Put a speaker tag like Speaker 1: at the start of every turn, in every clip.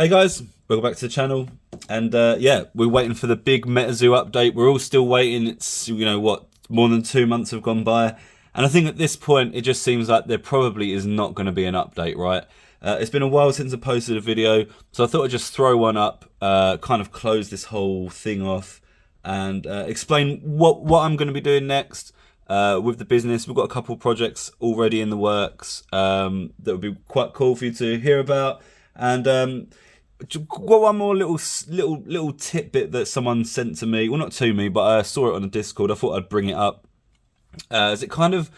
Speaker 1: Hey guys, welcome back to the channel. And yeah, we're waiting for the big Metazoo update. We're all still waiting. It's, more than 2 months have gone by. And I think at this point, it just seems like there probably is not going to be an update, right? It's been a while since I posted a video, so I thought I'd just throw one up, kind of close this whole thing off and explain what I'm going to be doing next with the business. We've got a couple of projects already in the works that would be quite cool for you to hear about. And got one more little tidbit that someone sent to me. Well, not to me, but I saw it on the Discord. I thought I'd bring it up as it kind of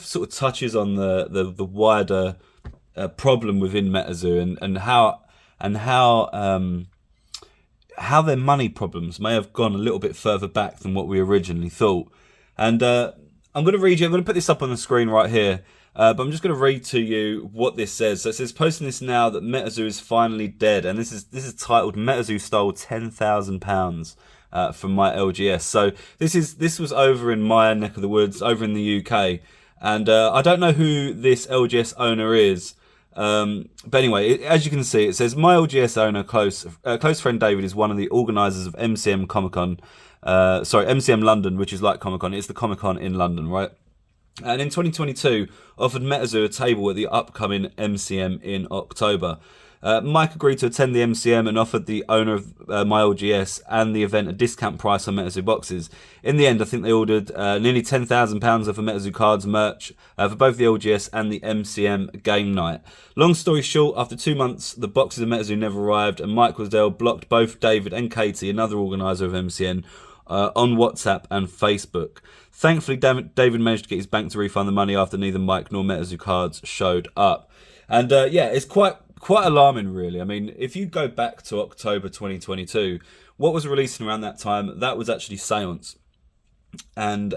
Speaker 1: sort of touches on the wider problem within Metazoo and how their money problems may have gone a little bit further back than what we originally thought. And I'm going to put this up on the screen right here. But I'm just going to read to you what this says. So it says, posting this now that Metazoo is finally dead. And this is titled Metazoo stole £10,000 from my LGS. So this was over in my neck of the woods, over in the UK. And I don't know who this LGS owner is. But anyway, as you can see, it says, my LGS owner, close friend David, is one of the organisers of MCM Comic-Con. MCM London, which is like Comic-Con. It's the Comic-Con in London, right? And in 2022, offered Metazoo a table at the upcoming MCM in October. Mike agreed to attend the MCM and offered the owner of my LGS and the event a discount price on Metazoo boxes. In the end, I think they ordered nearly £10,000 of Metazoo cards merch for both the LGS and the MCM game night. Long story short, after 2 months, the boxes of Metazoo never arrived, and Mike Wasdale blocked both David and Katie, another organiser of MCN, on WhatsApp and Facebook. Thankfully, David managed to get his bank to refund the money after neither Mike nor Metazoo cards showed up. And yeah, it's quite alarming, really. I mean, if you go back to October 2022, what was releasing around that time, that was actually Seance. And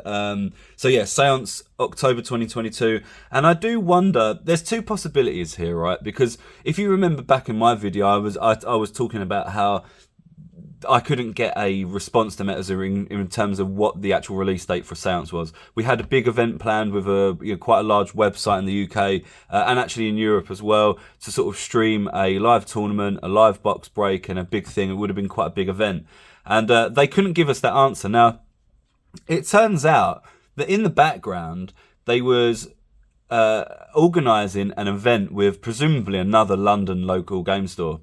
Speaker 1: so yeah, Seance, October 2022. And I do wonder, there's two possibilities here, right? Because if you remember back in my video, I was talking about how I couldn't get a response to Metazoo in terms of what the actual release date for Seance was. We had a big event planned with quite a large website in the UK and actually in Europe as well, to sort of stream a live tournament, a live box break, and a big thing. It would have been quite a big event, and they couldn't give us that answer. Now, it turns out that in the background they was organising an event with presumably another London local game store.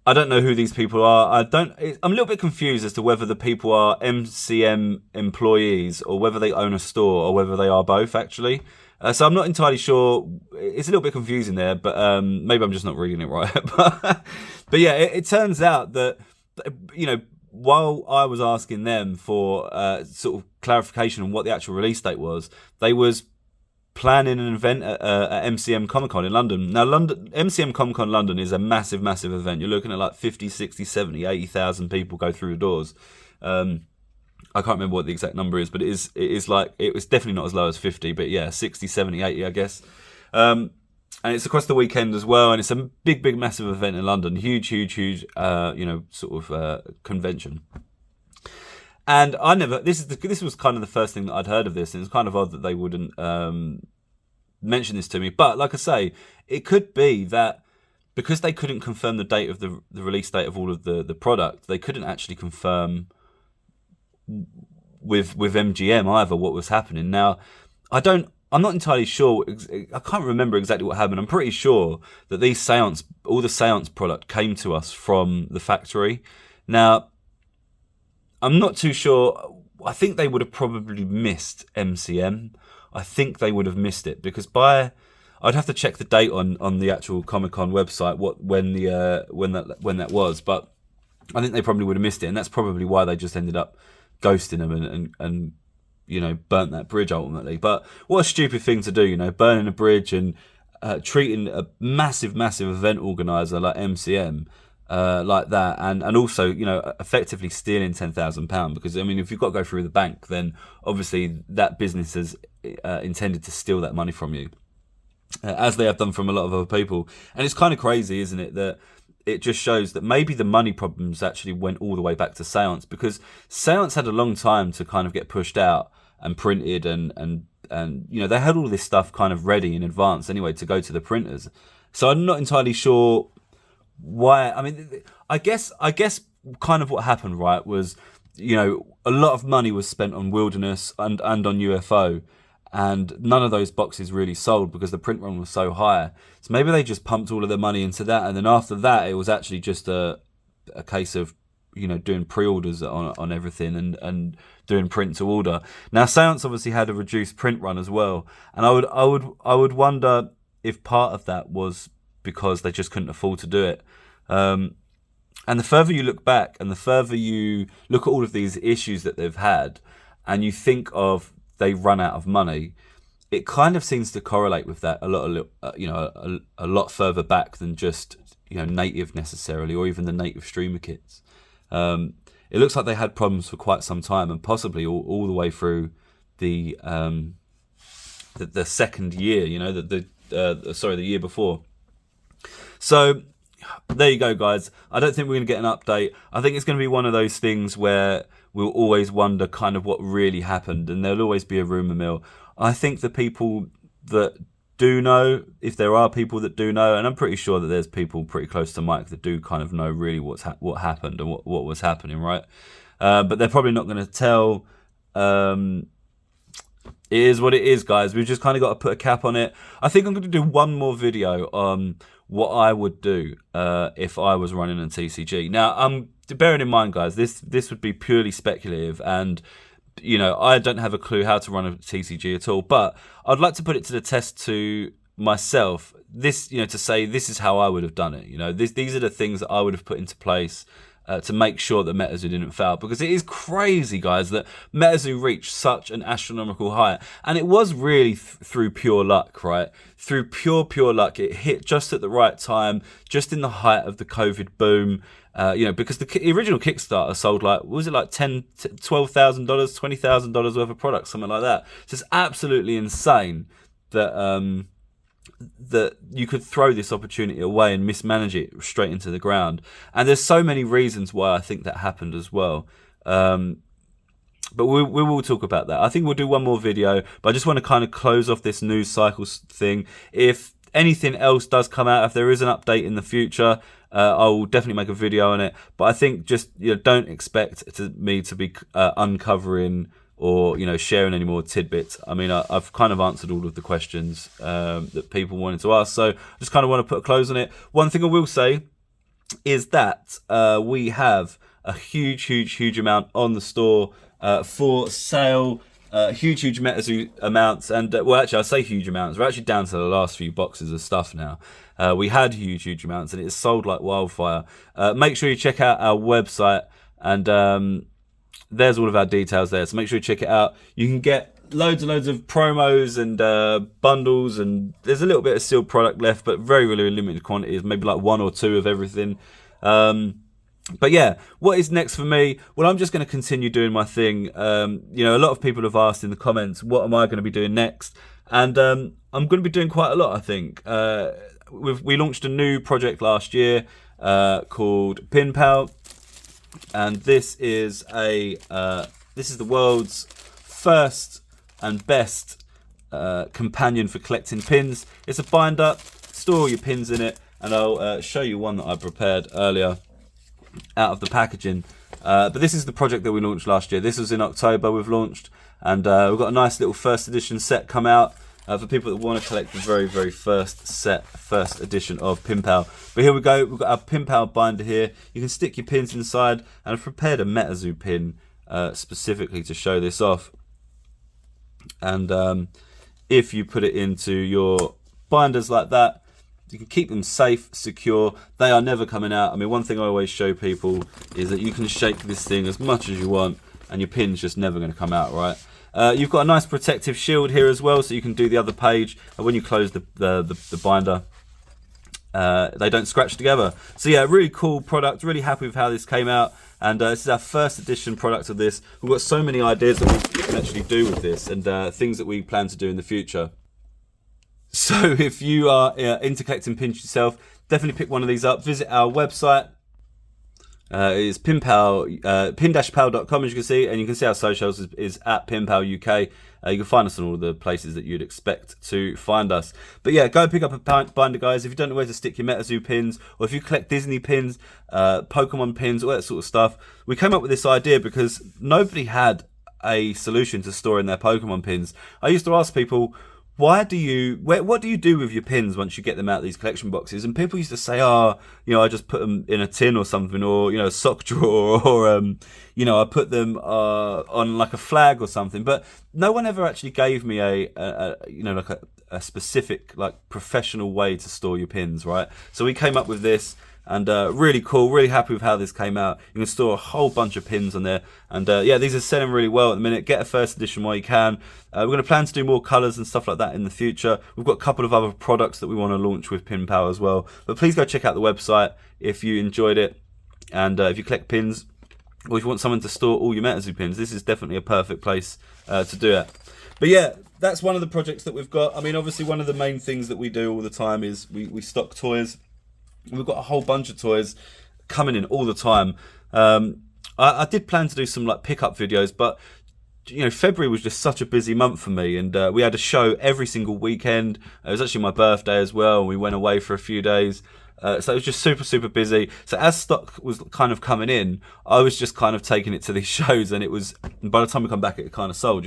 Speaker 1: I don't know who these people are. I'm a little bit confused as to whether the people are MCM employees or whether they own a store or whether they are both, actually. So I'm not entirely sure. It's a little bit confusing there, but maybe I'm just not reading it right. But yeah, it turns out that, while I was asking them for sort of clarification on what the actual release date was, they was planning an event at MCM Comic-Con in London. Now, MCM Comic-Con London is a massive, massive event. You're looking at like 50, 60, 70, 80,000 people go through the doors. I can't remember what the exact number is, but it was definitely not as low as 50, but yeah, 60, 70, 80, I guess. And it's across the weekend as well, and it's a big, big, massive event in London. Huge, convention. And I never. This was kind of the first thing that I'd heard of this, and it's kind of odd that they wouldn't mention this to me. But like I say, it could be that because they couldn't confirm the date of the release date of all of the product, they couldn't actually confirm with MGM either what was happening. Now, I'm not entirely sure. I can't remember exactly what happened. I'm pretty sure that all the Seance product came to us from the factory. Now, I'm not too sure. I think they would have probably missed MCM. I think they would have missed it because I'd have to check the date on the actual Comic-Con website when that was. But I think they probably would have missed it, and that's probably why they just ended up ghosting them and burnt that bridge ultimately. But what a stupid thing to do, burning a bridge and treating a massive, massive event organizer like MCM. Like that, and also effectively stealing £10,000, because I mean, if you've got to go through the bank, then obviously that business has intended to steal that money from you, as they have done from a lot of other people. And it's kind of crazy, isn't it, that it just shows that maybe the money problems actually went all the way back to Seance, because Seance had a long time to kind of get pushed out and printed and you know, they had all this stuff kind of ready in advance anyway to go to the printers. So I'm not entirely sure why. I mean, I guess kind of what happened, right, was, you know, a lot of money was spent on Wilderness and on UFO, and none of those boxes really sold because the print run was so high. So maybe they just pumped all of their money into that, and then after that it was actually just a case of, you know, doing pre-orders on everything and doing print to order. Now Seance obviously had a reduced print run as well, and I would wonder if part of that was because they just couldn't afford to do it. And the further you look back and the further you look at all of these issues that they've had, and you think of they run out of money, it kind of seems to correlate with that a lot further back than just, you know, native necessarily, or even the native streamer kits. It looks like they had problems for quite some time, and possibly all the way through the second year, you know, the year before. So there you go, guys. I don't think we're going to get an update. I think it's going to be one of those things where we'll always wonder kind of what really happened, and there'll always be a rumour mill. I think the people that do know, if there are people that do know, and I'm pretty sure that there's people pretty close to Mike that do kind of know really what happened and what was happening, right? But they're probably not going to tell. It is what it is, guys. We've just kind of got to put a cap on it. I think I'm going to do one more video on what I would do if I was running a TCG. Now, bearing in mind, guys, this would be purely speculative, and, you know, I don't have a clue how to run a TCG at all, but I'd like to put it to the test to myself. This, you know, to say this is how I would have done it. You know, these are the things that I would have put into place to make sure that Metazoo didn't fail, because it is crazy, guys, that Metazoo reached such an astronomical height, and it was really through pure luck, right? Through pure luck. It hit just at the right time, just in the height of the COVID boom. You know, because the original Kickstarter sold like, what was it, like $12,000, $20,000 worth of product, something like that. So it's absolutely insane that that you could throw this opportunity away and mismanage it straight into the ground. And there's so many reasons why I think that happened as well. But we will talk about that. I think we'll do one more video, but I just want to kind of close off this news cycle thing. If anything else does come out, if there is an update in the future, I will definitely make a video on it. But I think just, you know, don't expect me to be uncovering or, you know, sharing any more tidbits. I mean, I've kind of answered all of the questions that people wanted to ask, so I just kind of want to put a close on it. One thing I will say is that we have a huge amount on the store for sale. Huge Metazoo amounts, and well, actually, I say huge amounts. We're actually down to the last few boxes of stuff now. We had huge amounts, and it's sold like wildfire. Make sure you check out our website, and there's all of our details there. So make sure you check it out. You can get loads and loads of promos and bundles, and there's a little bit of sealed product left, but very limited quantities. Maybe like 1 or 2 of everything. But yeah, what is next for me? Well, I'm just going to continue doing my thing. You know, a lot of people have asked in the comments, what am I going to be doing next? And I'm going to be doing quite a lot, I think. We launched a new project last year called PinPal, and this is the world's first and best companion for collecting pins. It's a binder. Store all your pins in it, and I'll show you one that I prepared earlier out of the packaging. But this is the project that we launched last year. This was in October we've launched, and we've got a nice little first edition set come out for people that want to collect the very first edition of PinPal. But here we go, we've got our PinPal binder here. You can stick your pins inside, and I've prepared a Metazoo pin specifically to show this off. And if you put it into your binders like that, you can keep them safe, secure. They are never coming out. I mean, one thing I always show people is that you can shake this thing as much as you want, and your pin's just never going to come out, right? You've got a nice protective shield here as well, so you can do the other page. And when you close the binder, they don't scratch together. So yeah, really cool product. Really happy with how this came out. And this is our first edition product of this. We've got so many ideas that we can actually do with this, and things that we plan to do in the future. So if you are into collecting pins yourself, definitely pick one of these up. Visit our website. It's pinpal, pin-pal.com, as you can see, and you can see our socials is at pinpal UK. You can find us on all the places that you'd expect to find us. But yeah, go pick up a binder, guys. If you don't know where to stick your Metazoo pins, or if you collect Disney pins, Pokemon pins, all that sort of stuff, we came up with this idea because nobody had a solution to storing their Pokemon pins. I used to ask people, what do you do with your pins once you get them out of these collection boxes? And people used to say, I just put them in a tin or something, or, a sock drawer, or, I put them on like a flag or something. But no one ever actually gave me a specific, like, professional way to store your pins, right? So we came up with this. And really cool, really happy with how this came out. You can store a whole bunch of pins on there. And these are selling really well at the minute. Get a first edition while you can. We're going to plan to do more colours and stuff like that in the future. We've got a couple of other products that we want to launch with PinPal as well. But please go check out the website if you enjoyed it. And if you collect pins, or if you want someone to store all your Metazoo pins, this is definitely a perfect place to do it. But yeah, that's one of the projects that we've got. I mean, obviously one of the main things that we do all the time is we stock toys. We've got a whole bunch of toys coming in all the time. I did plan to do some like pickup videos, but February was just such a busy month for me, and we had a show every single weekend. It was actually my birthday as well, and we went away for a few days. So it was just super busy. So as stock was kind of coming in, I was just kind of taking it to these shows, and by the time we come back, it kind of sold,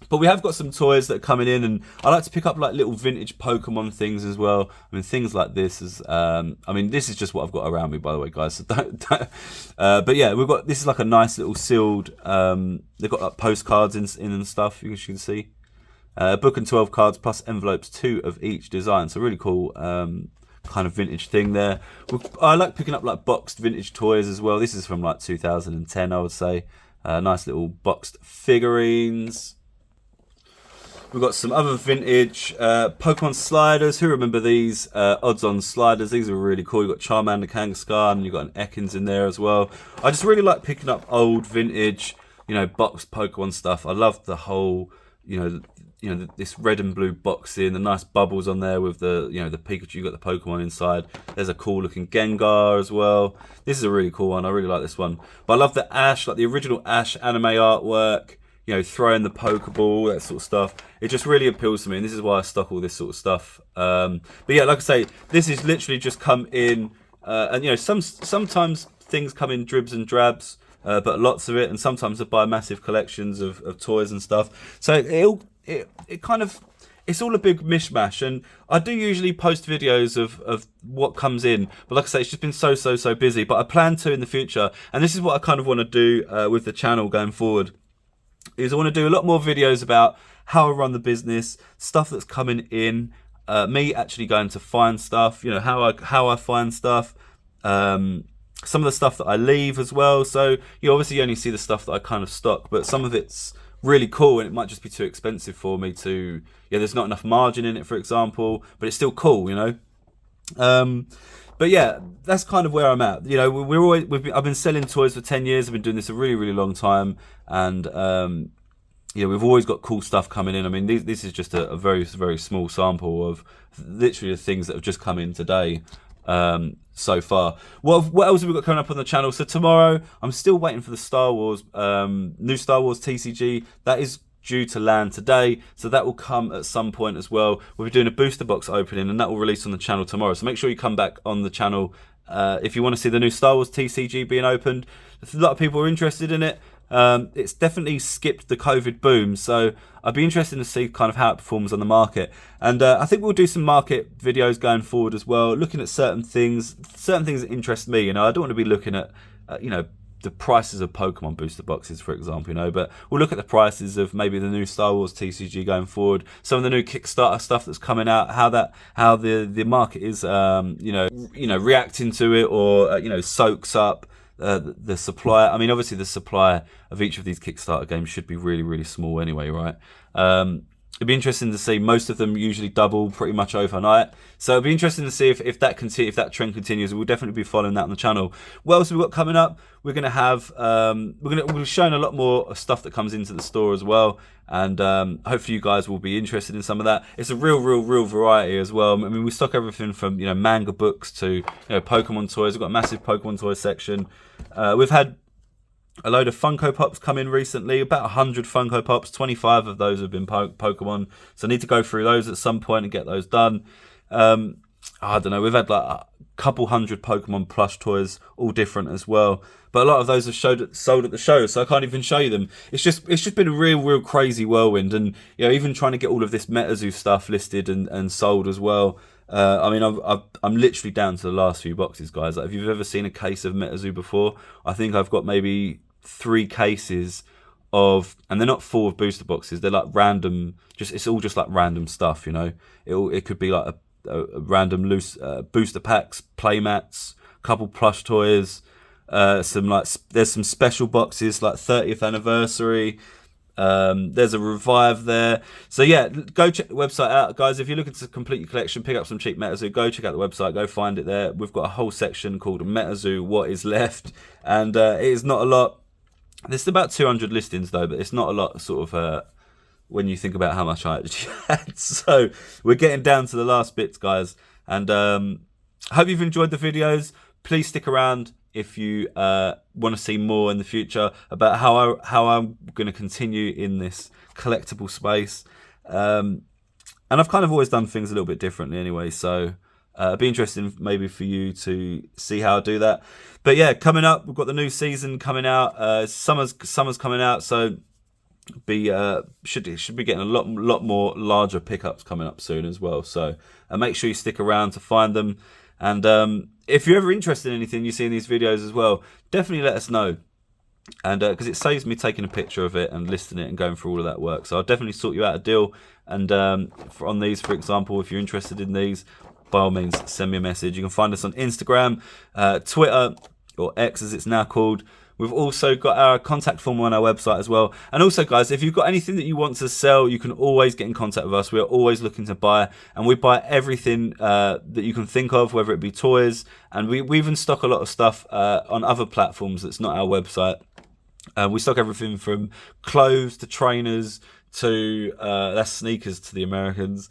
Speaker 1: But we have got some toys that are coming in, and I like to pick up like little vintage Pokemon things as well. I mean, things like this is, this is just what I've got around me, by the way, guys. So don't but yeah, this is like a nice little sealed. They've got like postcards in and stuff. You can see, book and 12 cards plus envelopes, 2 of each design. So really cool. Kind of vintage thing there. I like picking up like boxed vintage toys as well. This is from like 2010, I would say. Nice little boxed figurines. We've got some other vintage Pokemon sliders. Who remember these odds-on sliders? These are really cool. You've got Charmander, Kangaskhan, and you've got an Ekans in there as well. I just really like picking up old vintage, boxed Pokemon stuff. I love the whole, this red and blue boxing, the nice bubbles on there with the, the Pikachu. You've got the Pokemon inside. There's a cool looking Gengar as well. This is a really cool one. I really like this one. But I love the Ash, like the original Ash anime artwork. Throwing the Pokeball, that sort of stuff. It just really appeals to me, and this is why I stock all this sort of stuff. But yeah, like I say, this is literally just come in, and sometimes things come in dribs and drabs, but lots of it, and sometimes I buy massive collections of toys and stuff. So it kind of, it's all a big mishmash, and I do usually post videos of what comes in, but like I say, it's just been so busy. But I plan to in the future, and this is what I kind of want to do with the channel going forward. Is I want to do a lot more videos about how I run the business, stuff that's coming in, me actually going to find stuff, how I find stuff, some of the stuff that I leave as well. So you obviously only see the stuff that I kind of stock, but some of it's really cool, and it might just be too expensive for me to. There's not enough margin in it, for example, but it's still cool, But yeah, that's kind of where I'm at. I've been selling toys for 10 years. I've been doing this a really long time, and we've always got cool stuff coming in. I mean, this is just a very small sample of literally the things that have just come in today so far. What else have we got coming up on the channel? So tomorrow, I'm still waiting for the Star Wars new Star Wars TCG. That is due to land today, so that will come at some point as well. We'll be doing a booster box opening, and that will release on the channel tomorrow, so make sure you come back on the channel if you want to see the new Star Wars TCG being opened. A lot of people are interested in it. It's definitely skipped the COVID boom, so I'd be interested to see kind of how it performs on the market. And I think we'll do some market videos going forward as well, looking at certain things that interest me. I don't want to be looking at the prices of Pokemon booster boxes, for example, but we'll look at the prices of maybe the new Star Wars TCG going forward, some of the new Kickstarter stuff that's coming out, how the market is reacting to it, or soaks up the supply. I mean, obviously the supply of each of these Kickstarter games should be really small anyway, right? it'd be interesting to see. Most of them usually double pretty much overnight, so it'd be interesting to see if that trend continues. We'll definitely be following that on the channel. What else have we got coming up? We're gonna have we're showing a lot more stuff that comes into the store as well, and hopefully you guys will be interested in some of that. It's a real variety as well. I mean, we stock everything from manga books to Pokemon toys. We've got a massive Pokemon toy section. We've had a load of Funko Pops come in recently, about 100 Funko Pops. 25 of those have been Pokemon, so I need to go through those at some point and get those done. I don't know, we've had like a couple hundred Pokemon plush toys, all different as well, but a lot of those have sold at the show, so I can't even show you them. It's just been a real crazy whirlwind, and even trying to get all of this Metazoo stuff listed and sold as well. I mean, I'm literally down to the last few boxes, guys. Like, if you've ever seen a case of Metazoo before, I think I've got maybe 3 cases of, and they're not full of booster boxes. They're like random, it's all just like random stuff. It could be like a random loose booster packs, playmats, a couple plush toys, there's some special boxes like 30th anniversary. There's a revive there. So yeah, go check the website out, guys. If you're looking to complete your collection, pick up some cheap Metazoo, go check out the website, go find it there. We've got a whole section called Metazoo What Is Left, and it is not a lot. There's about 200 listings though, but it's not a lot sort of when you think about how much I actually had. So we're getting down to the last bits, guys, and hope you've enjoyed the videos. Please stick around if you want to see more in the future about how I'm going to continue in this collectible space. And I've kind of always done things a little bit differently anyway, so it'd be interesting maybe for you to see how I do that. But yeah, coming up, we've got the new season coming out. Summer's coming out, so should be getting a lot more larger pickups coming up soon as well. So make sure you stick around to find them. And if you're ever interested in anything you see in these videos as well, definitely let us know. And because it saves me taking a picture of it and listing it and going through all of that work. So I'll definitely sort you out a deal. And on these, for example, if you're interested in these, by all means, send me a message. You can find us on Instagram, Twitter, or X as it's now called. We've also got our contact form on our website as well. And also, guys, if you've got anything that you want to sell, you can always get in contact with us. We are always looking to buy, and we buy everything that you can think of, whether it be toys. And we even stock a lot of stuff on other platforms that's not our website. We stock everything from clothes to trainers to that's sneakers to the Americans.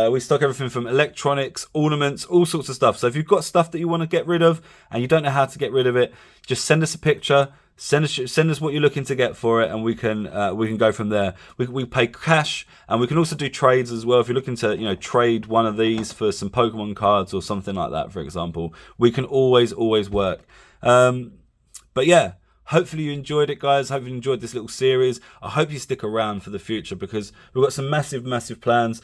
Speaker 1: We stock everything from electronics, ornaments, all sorts of stuff. So if you've got stuff that you want to get rid of and you don't know how to get rid of it, just send us a picture. Send us what you're looking to get for it, and we can go from there. We pay cash, and we can also do trades as well. If you're looking to trade one of these for some Pokemon cards or something like that, for example, we can always work. But yeah. Hopefully you enjoyed it, guys. Hopefully you enjoyed this little series. I hope you stick around for the future because we've got some massive plans.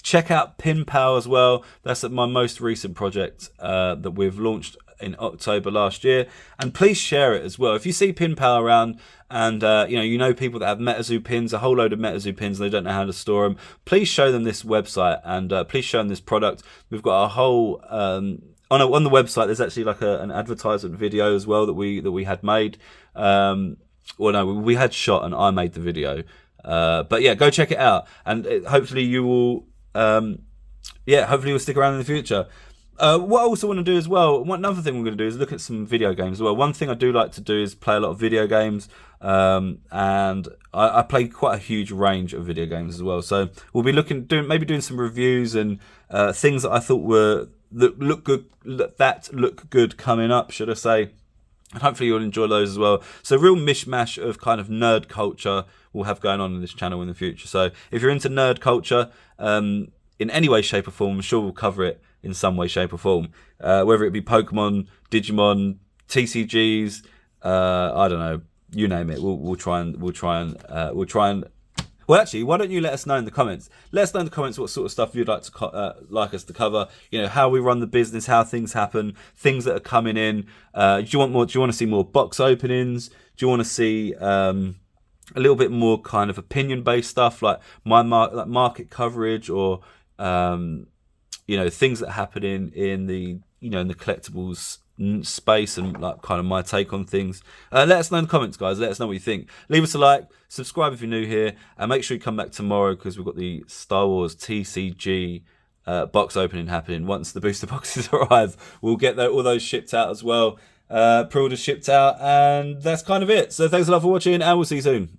Speaker 1: Check out Pin Pal as well. That's my most recent project that we've launched in October last year. And please share it as well. If you see Pin Pal around and you know people that have Metazoo pins, a whole load of Metazoo pins, and they don't know how to store them, please show them this website and please show them this product. We've got a whole... on the website, there's actually like an advertisement video as well that we had made. We had shot and I made the video. But yeah, go check it out, and hopefully you will. Hopefully you'll stick around in the future. What I also want to do as well, another thing we're going to do is look at some video games as well. One thing I do like to do is play a lot of video games, and I play quite a huge range of video games as well. So we'll be doing some reviews and things that I thought look good coming up, should I say. And hopefully you'll enjoy those as well. So real mishmash of kind of nerd culture we'll have going on in this channel in the future. So if you're into nerd culture in any way, shape or form, I'm sure we'll cover it in some way, shape or form. Whether it be Pokemon, Digimon, TCGs, I don't know, you name it. We'll try and. Well, actually, why don't you let us know in the comments? Let us know in the comments what sort of stuff you'd like to like us to cover. How we run the business, how things happen, things that are coming in. Do you want more? Do you want to see more box openings? Do you want to see a little bit more kind of opinion-based stuff, like market coverage, or things that happen in the in the collectibles space and like kind of my take on things. Let us know in the comments, guys. Let us know what you think. Leave us a like, subscribe if you're new here, and make sure you come back tomorrow because we've got the Star Wars TCG box opening happening. Once the booster boxes arrive, we'll get all those shipped out as well. Pre-orders shipped out, and that's kind of it. So thanks a lot for watching, and we'll see you soon.